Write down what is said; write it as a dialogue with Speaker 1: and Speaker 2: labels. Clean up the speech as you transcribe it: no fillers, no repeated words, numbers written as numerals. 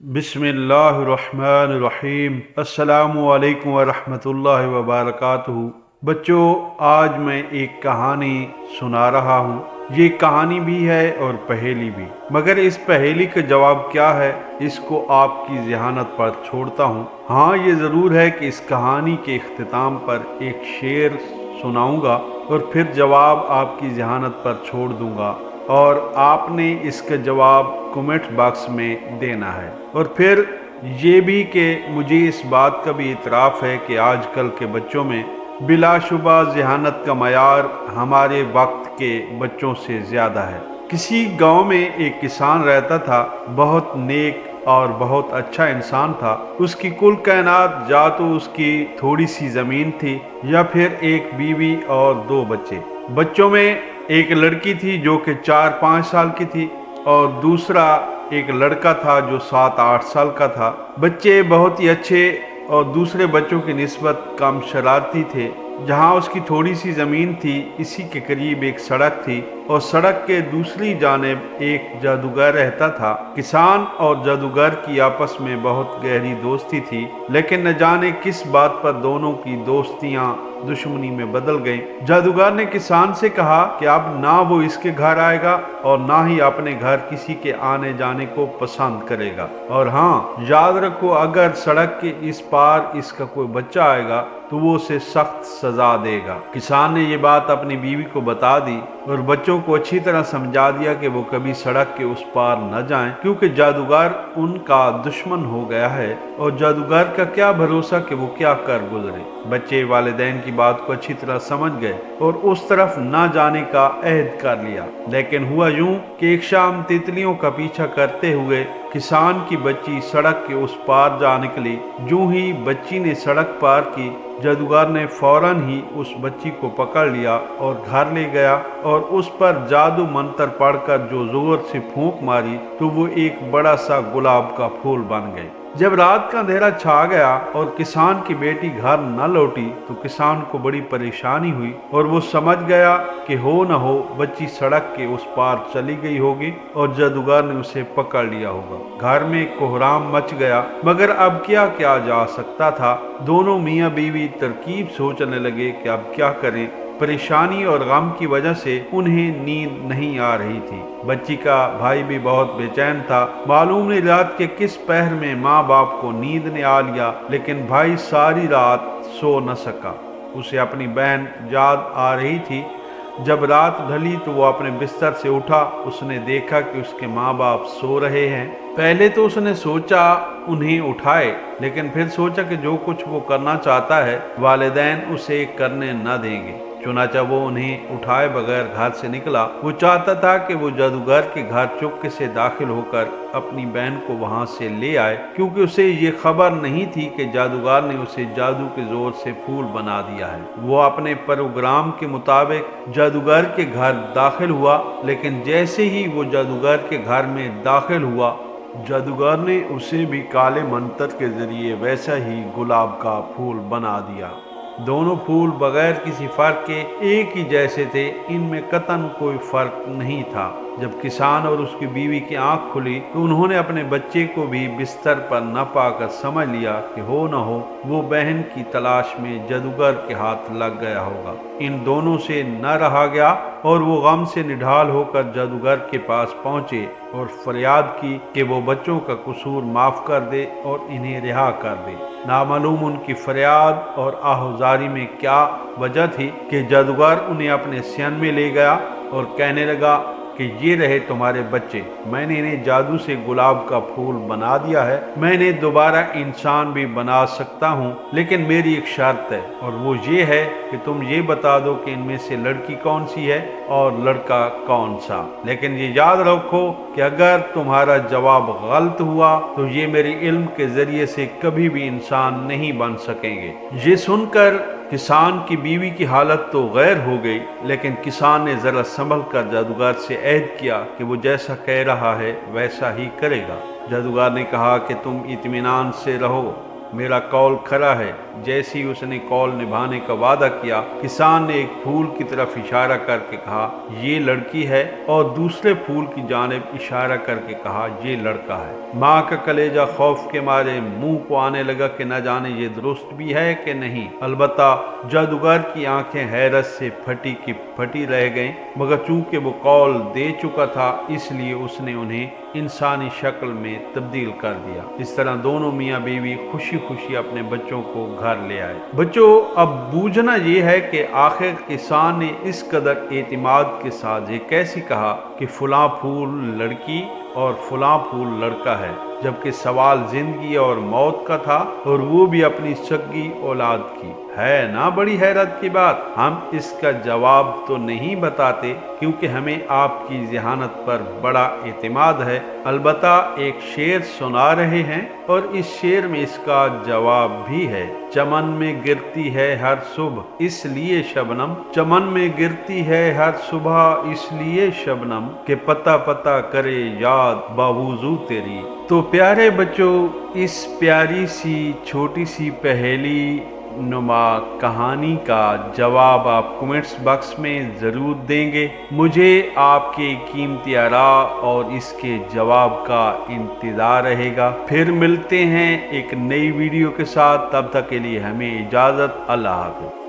Speaker 1: बिस्मिल्लाहिर्रहमानिर्रहीम। अस्सलामु अलैकुम वरहमतुल्लाहि वबरकातुहू। बच्चों, आज मैं एक कहानी सुना रहा हूँ। ये कहानी भी है और पहेली भी, मगर इस पहेली का जवाब क्या है इसको आपकी ज़हानत पर छोड़ता हूँ। हाँ, ये ज़रूर है कि इस कहानी के इख्तिताम पर एक शेर सुनाऊंगा और फिर जवाब आपकी ज़हानत पर छोड़ दूंगा, और आपने इसका जवाब कमेंट बॉक्स में देना है। और फिर ये भी कि मुझे इस बात का भी इतराफ़ है कि आजकल के बच्चों में बिलाशुबा ज़हानत का मयार हमारे वक्त के बच्चों से ज़्यादा है। किसी गांव में एक किसान रहता था, बहुत नेक और बहुत अच्छा इंसान था। उसकी कुल कायनात या तो उसकी थोड़ी सी ज़मीन थी या फिर एक बीवी और 2 बच्चे। बच्चों में एक लड़की थी जो कि 4-5 साल की थी, और दूसरा एक लड़का था जो 7-8 साल का था। बच्चे बहुत ही अच्छे और दूसरे बच्चों की निस्बत कम शरारती थे। जहाँ उसकी थोड़ी सी ज़मीन थी, इसी के करीब एक सड़क थी, और सड़क के दूसरी जानिब एक जादूगर रहता था। किसान और जादूगर की आपस में बहुत गहरी दोस्ती थी, लेकिन न जाने किस बात पर दोनों की दोस्तियां दुश्मनी में बदल गई। जादूगर ने किसान से कहा कि अब ना वो इसके घर आएगा और ना ही अपने घर किसी के आने जाने को पसंद करेगा। और हाँ, याद रखो, अगर सड़क के इस पार इसका कोई बच्चा आएगा तो वो उसे सख्त सजा देगा। किसान ने ये बात अपनी बीवी को बता दी और बच्चों को अच्छी तरह समझा दिया कि वो कभी सड़क के उस पार न जाएं, क्योंकि जादूगर उनका दुश्मन हो गया है और जादूगर का क्या भरोसा कि वो क्या कर गुजरे। बच्चे वालिदैन की बात को अच्छी तरह समझ गए और उस तरफ न जाने का अहद कर लिया। लेकिन हुआ यूं कि एक शाम तितलियों का पीछा करते हुए किसान की बच्ची सड़क के उस पार जा निकली। यूं ही बच्ची ने सड़क पार की, जादूगर ने फौरन ही उस बच्ची को पकड़ लिया और घर ले गया, और उस पर जादू मंत्र पढ़कर जो जोर से फूंक मारी तो वो एक बड़ा सा गुलाब का फूल बन गए। जब रात का अंधेरा छा गया और किसान की बेटी घर न लौटी तो किसान को बड़ी परेशानी हुई, और वो समझ गया कि हो न हो बच्ची सड़क के उस पार चली गई होगी और जादूगर ने उसे पकड़ लिया होगा। घर में कोहराम मच गया, मगर अब क्या किया जा सकता था। दोनों मियाँ बीवी तरकीब सोचने लगे कि अब क्या करें। परेशानी और गम की वजह से उन्हें नींद नहीं आ रही थी। बच्ची का भाई भी बहुत बेचैन था। मालूम नहीं रात के किस पहर में माँ बाप को नींद ने आ लिया, लेकिन भाई सारी रात सो न सका। उसे अपनी बहन याद आ रही थी। जब रात ढली तो वो अपने बिस्तर से उठा। उसने देखा कि उसके माँ बाप सो रहे हैं। पहले तो उसने सोचा उन्हें उठाए, लेकिन फिर सोचा कि जो कुछ वो करना चाहता है वालिदैन उसे करने न देंगे। चुनाचा वो उन्हें उठाए बगैर घर से निकला। वो चाहता था कि वो जादूगर के घर चुपके से दाखिल होकर अपनी बहन को वहां से ले आए, क्योंकि उसे ये खबर नहीं थी कि जादूगर ने उसे जादू के जोर से फूल बना दिया है। वो अपने प्रोग्राम के मुताबिक जादूगर के घर दाखिल हुआ, लेकिन जैसे ही वो जादूगर के घर में दाखिल हुआ, जादूगर ने उसे भी काले मंत्र के जरिए वैसा ही गुलाब का फूल बना दिया। दोनों फूल बगैर किसी फर्क के एक ही जैसे थे, इनमें कतन कोई फर्क नहीं था। जब किसान और उसकी बीवी की आंख खुली तो उन्होंने अपने बच्चे को भी बिस्तर पर न पाकर समझ लिया कि हो न हो वो बहन की तलाश में जादूगर के हाथ लग गया होगा। इन दोनों से न रहा गया और वो गम से निढाल होकर जादूगर के पास पहुंचे और फरियाद की कि वो बच्चों का कसूर माफ कर दे और इन्हें रिहा कर दे। नामालूम उनकी फरियाद और आहुजारी में क्या वजह थी कि जादूगर उन्हें अपने सियन में ले गया और कहने लगा कि ये रहे तुम्हारे बच्चे। मैंने इन्हें जादू से गुलाब का फूल बना दिया है। मैं इन्हें दोबारा इंसान भी बना सकता हूँ, लेकिन मेरी एक शर्त है, और वो ये है कि तुम ये बता दो कि इनमें से लड़की कौन सी है और लड़का कौन सा। लेकिन ये याद रखो कि अगर तुम्हारा जवाब गलत हुआ तो ये मेरे इल्म के जरिए से कभी भी इंसान नहीं बन सकेंगे। ये सुनकर किसान की बीवी की हालत तो गैर हो गई, लेकिन किसान ने जरा संभल कर जादूगर से ऐद किया कि वो जैसा कह रहा है वैसा ही करेगा। जादूगर ने कहा कि तुम इत्मीनान से रहो, मेरा कौल खरा है। जैसे ही उसने कौल निभाने का वादा किया, किसान ने एक फूल की तरफ इशारा करके कहा ये लड़की है, और दूसरे फूल की जानिब इशारा करके कहा ये लड़का है। माँ का कलेजा खौफ के मारे मुंह को आने लगा कि न जाने ये दुरुस्त भी है कि नहीं। अलबत्ता जादूगर की आंखें हैरत से फटी की फटी रह गईं, मगर चूंकि वो कौल दे चुका था इसलिए उसने उन्हें इंसानी शक्ल में तब्दील कर दिया। इस तरह दोनों मियाँ बीवी खुशी खुशी अपने बच्चों को घर ले आए। बच्चों, अब बूझना ये है कि आखिर किसान ने इस कदर एतिमाद के साथ ये कैसे कहा कि फलां फूल लड़की और फलां फूल लड़का है, जबकि सवाल जिंदगी और मौत का था, और वो भी अपनी सगी औलाद की। है ना बड़ी हैरत की बात। हम इसका जवाब तो नहीं बताते क्योंकि हमें आपकी ज़हानत पर बड़ा एतमाद है। अलबत्ता एक शेर सुना रहे हैं और इस शेर में इसका जवाब भी है। चमन में गिरती है हर सुबह इसलिए शबनम, चमन में गिरती है हर सुबह इसलिए शबनम, के पता पता करे याद बावजूद तेरी। तो प्यारे बच्चों, इस प्यारी सी छोटी सी पहेली नुमा कहानी का जवाब आप कमेंट्स बॉक्स में ज़रूर देंगे। मुझे आपके कीमती आरा और इसके जवाब का इंतज़ार रहेगा। फिर मिलते हैं एक नई वीडियो के साथ, तब तक के लिए हमें इजाज़त। अल्लाह हाफ़िज़।